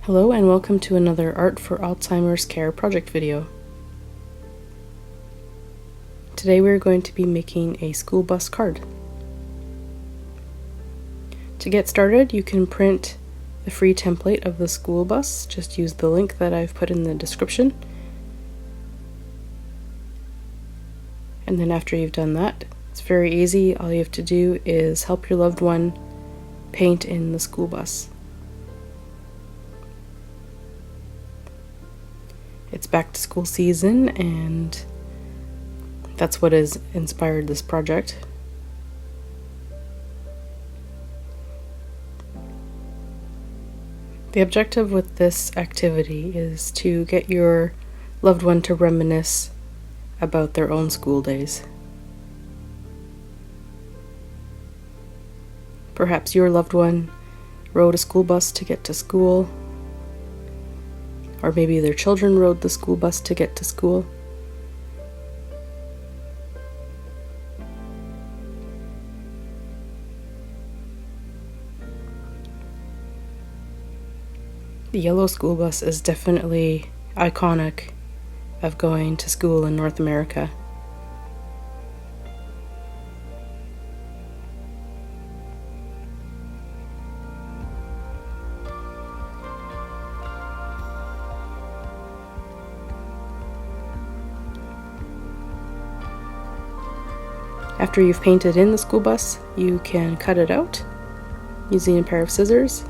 Hello and welcome to another Art for Alzheimer's Care project video. Today we're going to be making a school bus card. To get started, you can print the free template of the school bus. Just use the link that I've put in the description. And then after you've done that, it's very easy. All you have to do is help your loved one paint in the school bus. It's back to school season, and that's what has inspired this project. The objective with this activity is to get your loved one to reminisce about their own school days. Perhaps your loved one rode a school bus to get to school, or maybe their children rode the school bus to get to school. The yellow school bus is definitely iconic of going to school in North America. After you've painted in the school bus, you can cut it out using a pair of scissors.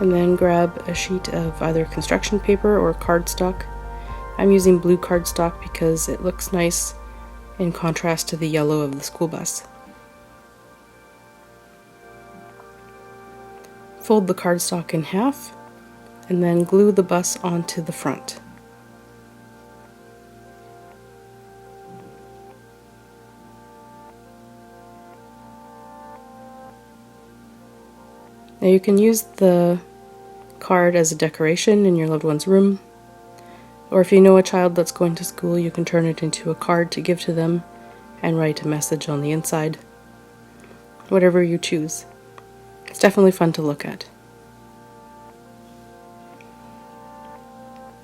And then grab a sheet of either construction paper or cardstock. I'm using blue cardstock because it looks nice in contrast to the yellow of the school bus. Fold the cardstock in half and then glue the bus onto the front. Now you can use the card as a decoration in your loved one's room, or if you know a child that's going to school, you can turn it into a card to give to them and write a message on the inside. Whatever you choose. It's definitely fun to look at.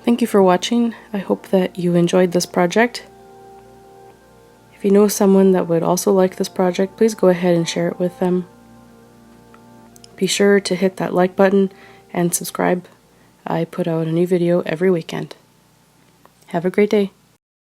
Thank you for watching. I hope that you enjoyed this project. If you know someone that would also like this project, please go ahead and share it with them. Be sure to hit that like button and subscribe. I put out a new video every weekend. Have a great day.